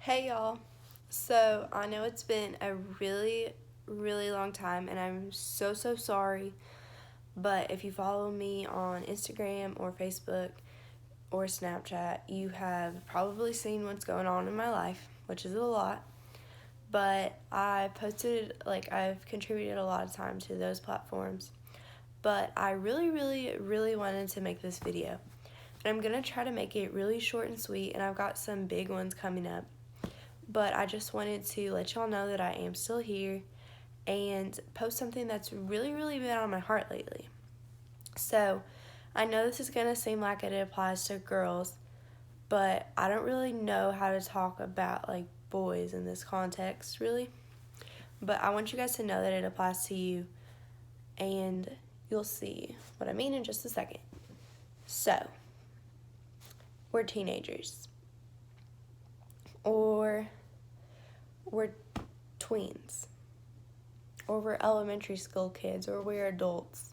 Hey y'all. So I know it's been a really long time and I'm so sorry. But if you follow me on Instagram or Facebook or Snapchat, you have probably seen what's going on in my life, which is a lot. But I've contributed a lot of time to those platforms. But I really wanted to make this video. And I'm going to try to make it really short and sweet, and I've got some big ones coming up. But I just wanted to let y'all know that I am still here and post something that's really been on my heart lately. So, I know this is going to seem like it applies to girls, but I don't really know how to talk about like boys in this context, really. But I want you guys to know that it applies to you, and you'll see what I mean in just a second. So, we're teenagers, or we're tweens, or we're elementary school kids, or we're adults.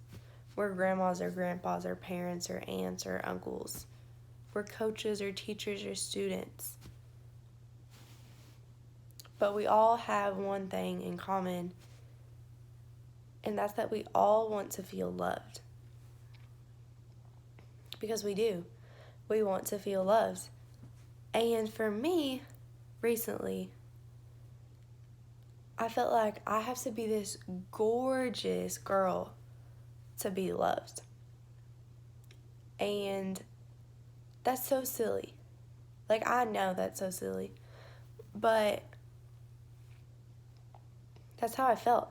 We're grandmas or grandpas or parents or aunts or uncles. We're coaches or teachers or students. But we all have one thing in common, and that's that we all want to feel loved. Because we do. We want to feel loved. And for me, recently, I felt like I have to be this gorgeous girl to be loved. And that's so silly. Like, I know that's so silly. But that's how I felt.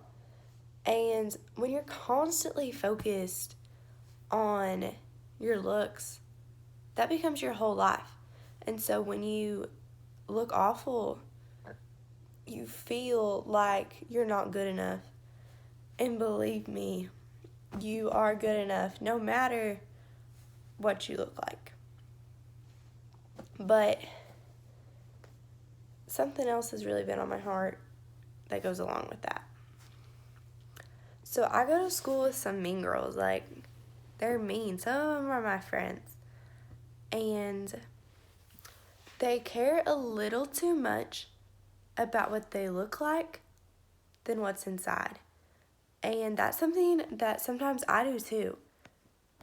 And when you're constantly focused on your looks, that becomes your whole life. And so when you look awful, you feel like you're not good enough. And believe me, you are good enough no matter what you look like. But something else has really been on my heart that goes along with that. So I go to school with some mean girls. Like, they're mean. Some of them are my friends. And they care a little too much about what they look like than what's inside. And that's something that sometimes I do too.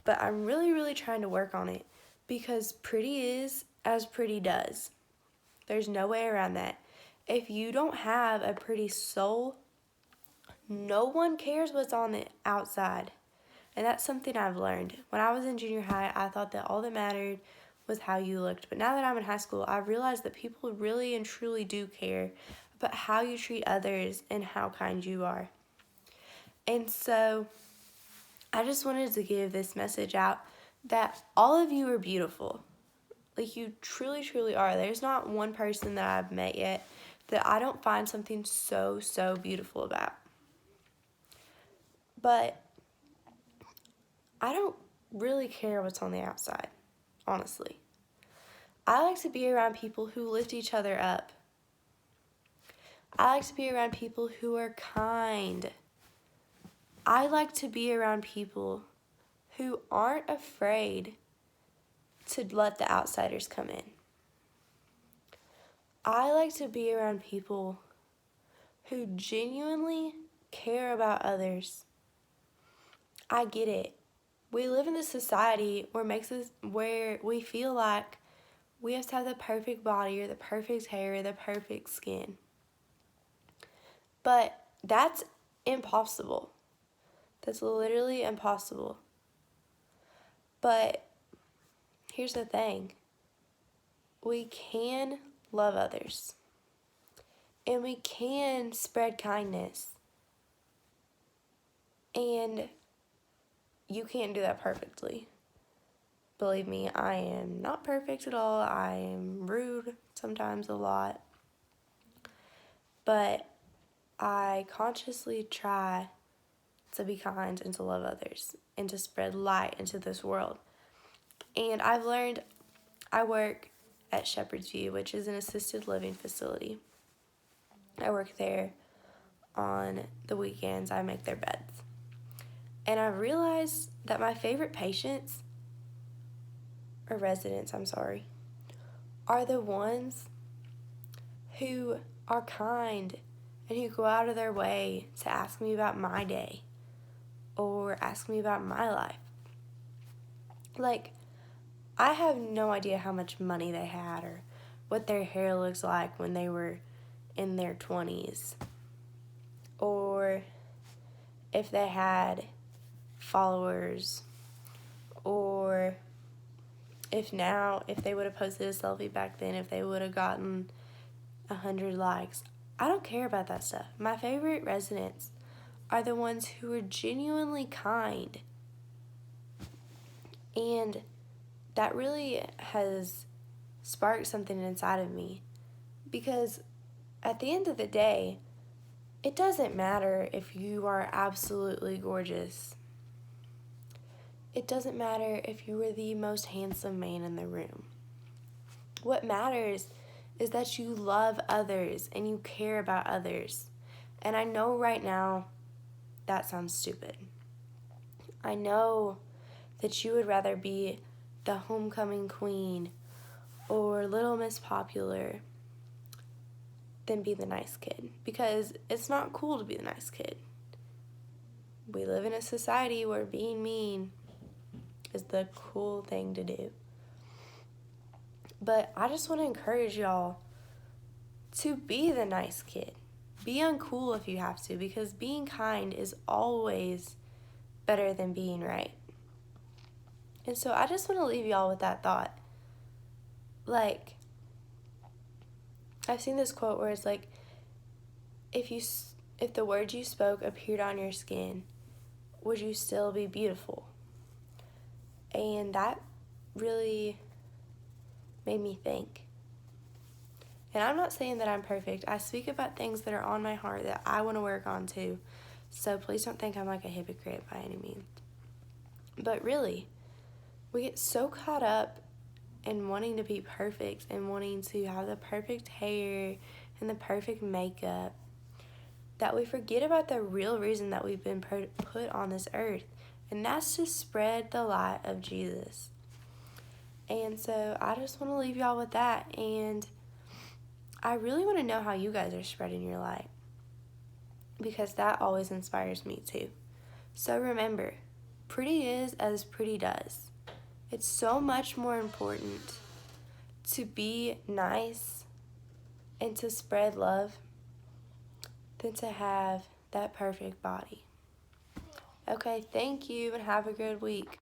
But I'm really trying to work on it, because pretty is as pretty does. There's no way around that. If you don't have a pretty soul, no one cares what's on the outside. And that's something I've learned. When I was in junior high, I thought that all that mattered was how you looked. But now that I'm in high school, I've realized that people really and truly do care about how you treat others and how kind you are. And so I just wanted to give this message out that all of you are beautiful. Like, you truly are. There's not one person that I've met yet that I don't find something so beautiful about. But I don't really care what's on the outside, honestly. I like to be around people who lift each other up. I like to be around people who are kind. I like to be around people who aren't afraid to let the outsiders come in. I like to be around people who genuinely care about others. I get it. We live in a society where we feel like we have to have the perfect body or the perfect hair or the perfect skin. But that's impossible. That's literally impossible. But here's the thing. We can love others. And we can spread kindness. And you can't do that perfectly. Believe me, I am not perfect at all. I am rude sometimes, a lot. But I consciously try to be kind and to love others and to spread light into this world. And I've learned, I work at Shepherd's View, which is an assisted living facility. I work there on the weekends. I make their beds. And I realized that my favorite patients, or residents, are the ones who are kind and who go out of their way to ask me about my day or ask me about my life. Like, I have no idea how much money they had or what their hair looks like when they were in their 20s, or if they had followers, or if they would have posted a selfie back then, if they would have gotten 100 likes. I don't care about that stuff. My favorite residents are the ones who are genuinely kind. And that really has sparked something inside of me. Because at the end of the day, it doesn't matter if you are absolutely gorgeous. It doesn't matter if you are the most handsome man in the room. What matters is that you love others and you care about others. And I know right now that sounds stupid. I know that you would rather be the homecoming queen or Little Miss Popular than be the nice kid, because it's not cool to be the nice kid. We live in a society where being mean is the cool thing to do. But I just want to encourage y'all to be the nice kid. Be uncool if you have to, because being kind is always better than being right. And so I just want to leave y'all with that thought. Like, I've seen this quote where it's like, if the words you spoke appeared on your skin, would you still be beautiful? And that really made me think. And I'm not saying that I'm perfect. I speak about things that are on my heart that I want to work on too. So please don't think I'm like a hypocrite by any means. But really, we get so caught up in wanting to be perfect and wanting to have the perfect hair and the perfect makeup that we forget about the real reason that we've been put on this earth. And that's to spread the light of Jesus. And so I just want to leave y'all with that. And I really want to know how you guys are spreading your light, because that always inspires me too. So remember, pretty is as pretty does. It's so much more important to be nice and to spread love than to have that perfect body. Okay, thank you and have a good week.